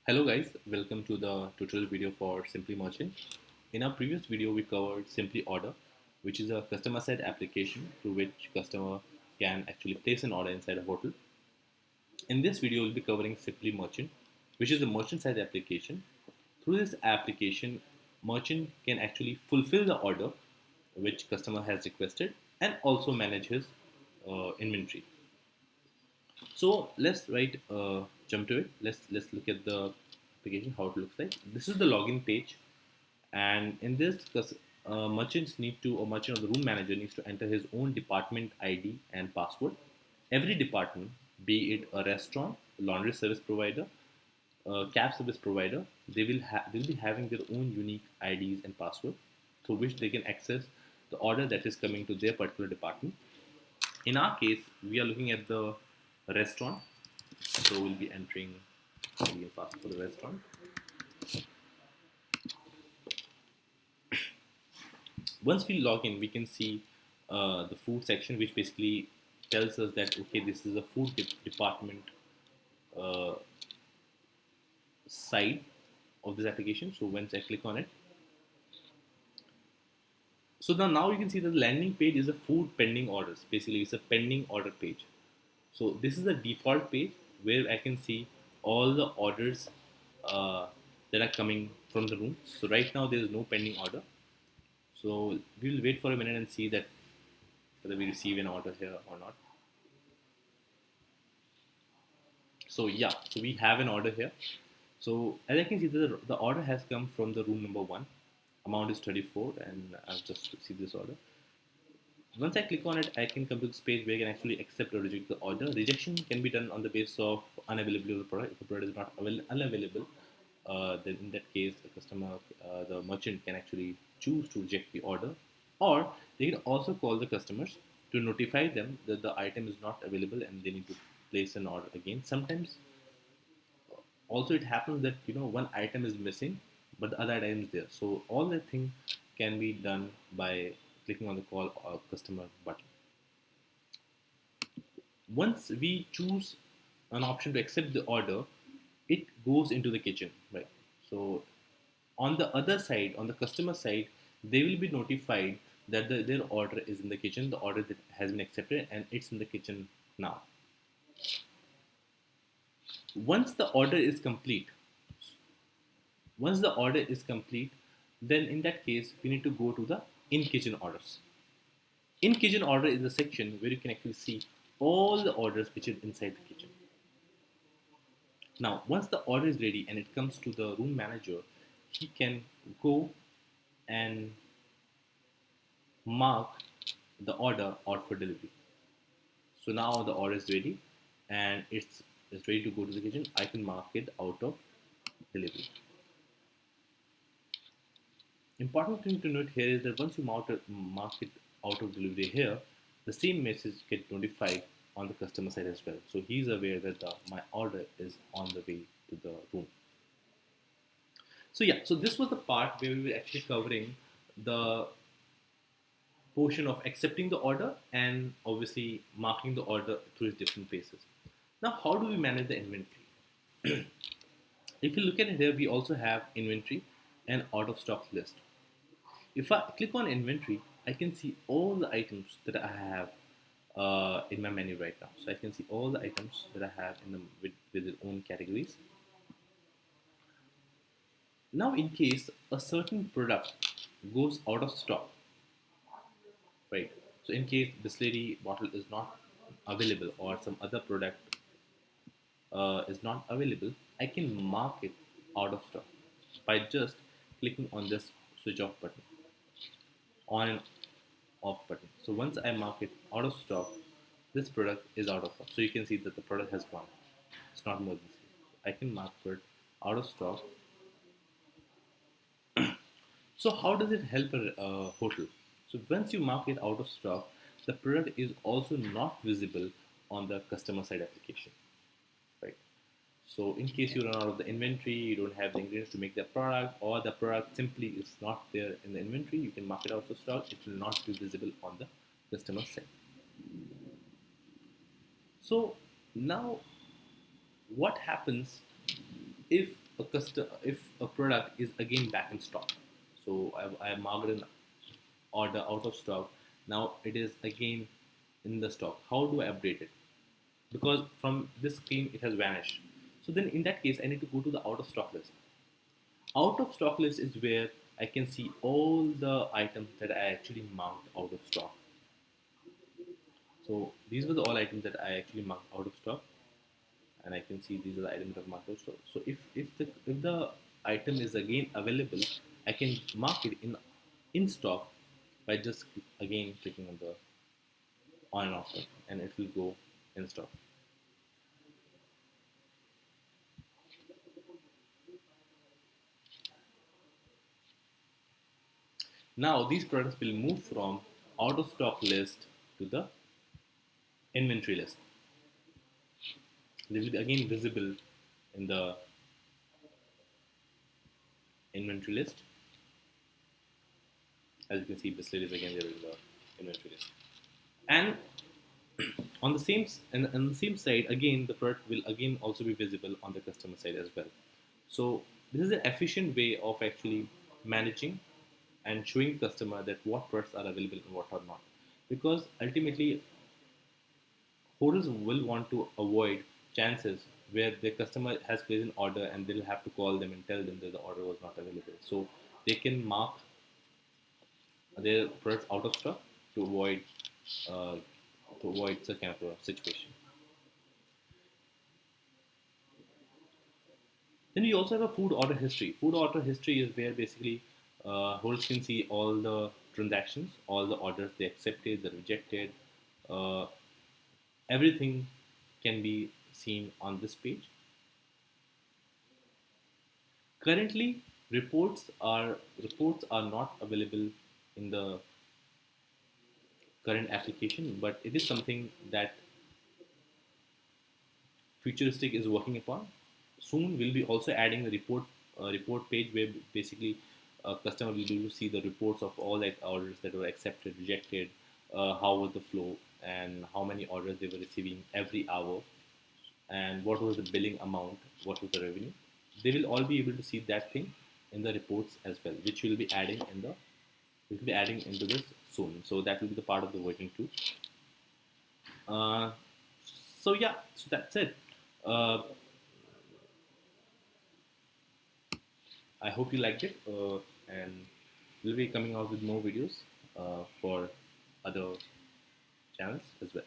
Hello guys, welcome to the tutorial video for Simply Merchant. In our previous video, we covered Simply Order, which is a customer side application through which customer can actually place an order inside a hotel. In this video, we'll be covering Simply Merchant, which is a merchant side application. Through this application, merchant can actually fulfill the order which customer has requested and also manage his inventory. So let's jump to it. Let's look at the application, how it looks like. This is the login page, and in this, merchants need to, or merchant or the room manager needs to enter his own department ID and password. Every department, be it a restaurant, laundry service provider, cab service provider, they'll be having their own unique IDs and password through which they can access the order that is coming to their particular department. In our case, we are looking at the restaurant, so we'll be entering the password for the restaurant. Once we log in, we can see the food section, which basically tells us that okay, this is a food department uh, side of this application. So once I click on it, so now you can see that the landing page is a food pending orders. Basically, it's a pending order page. So this is the default page where I can see all the orders uh, that are coming from the room. So right now there is no pending order. So we will wait for a minute and see that whether we receive an order here or not. So yeah, so we have an order here. So as I can see, the order has come from the room number 1. Amount is 34, and I've just received this order. Once I click on it, I can come to this page where I can actually accept or reject the order. Rejection can be done on the basis of unavailability of the product. If the product is not unavailable, then in that case, the merchant can actually choose to reject the order, or they can also call the customers to notify them that the item is not available and they need to place an order again. Sometimes also it happens that one item is missing but the other item is there, so all the thing can be done by clicking on the call or customer button. Once we choose an option to accept the order, it goes into the kitchen, right? So on the other side, on the customer side, they will be notified that their order is in the kitchen, the order that has been accepted, and it's in the kitchen now. Once the order is complete, Once the order is complete, then in that case, we need to go to the in kitchen orders. In kitchen order is a section where you can actually see all the orders which are inside the kitchen. Now, once the order is ready and it comes to the room manager, he can go and mark the order out for delivery. So now the order is ready and it's ready to go to the kitchen. I can mark it out of delivery. Important thing to note here is that once you mark it out of delivery here, the same message gets notified on the customer side as well. So he's aware that my order is on the way to the room. So yeah, so this was the part where we were actually covering the portion of accepting the order and obviously marking the order through its different phases. Now, how do we manage the inventory? If you look at it here, we also have inventory and out of stock list. If I click on inventory, I can see all the items that I have in my menu right now. So I can see all the items that I have with their own categories. Now, in case a certain product goes out of stock, right? So in case this lady bottle is not available or some other product is not available, I can mark it out of stock by just clicking on this switch off button, on and off button. So once I mark it out of stock, this product is out of stock. So you can see that the product has gone. It's not more than this. I can mark it out of stock. So how does it help a hotel? So once you mark it out of stock, the product is also not visible on the customer side application, right? So in case you run out of the inventory, you don't have the ingredients to make the product, or the product simply is not there in the inventory, you can mark it out of stock. It will not be visible on the customer side. So now, what happens if if a product is again back in stock, so I marked an order out of stock. Now it is again in the stock. How do I update it? Because from this screen it has vanished. So then in that case, I need to go to the out of stock list. Out of stock list is where I can see all the items that I actually marked out of stock. So these were the all items that I actually marked out of stock, and I can see these are the items that I've marked out of stock. So if the item is again available, I can mark it in stock by just again clicking on the on and off button, and it will go in stock. Now these products will move from out of stock list to the inventory list. They will be again visible in the inventory list. As you can see, Bisleri is again there in the inventory list. And on the same side, again the product will again also be visible on the customer side as well. So this is an efficient way of actually managing and showing customer that what products are available and what are not. Because ultimately, hotels will want to avoid chances where the customer has placed an order and they'll have to call them and tell them that the order was not available. So they can mark their products out of stock to uh, avoid such kind of a situation. Then we also have a food order history. Food order history is where basically holders can see all the transactions, all the orders they accepted, they rejected, uh, everything can be seen on this page. Currently, reports are not available in the current application, but it is something that Futuristic is working upon. Soon, we'll be also adding the report page where basically a customer will be able to see the reports of all the orders that were accepted, rejected, how was the flow, and how many orders they were receiving every hour, and what was the billing amount, what was the revenue. They will all be able to see that thing in the reports as well, which we'll be adding into this soon. So that will be the part of the version 2. Uh, so yeah, so that's it. Uh, I hope you liked it, and we'll be coming out with more videos for other channels as well.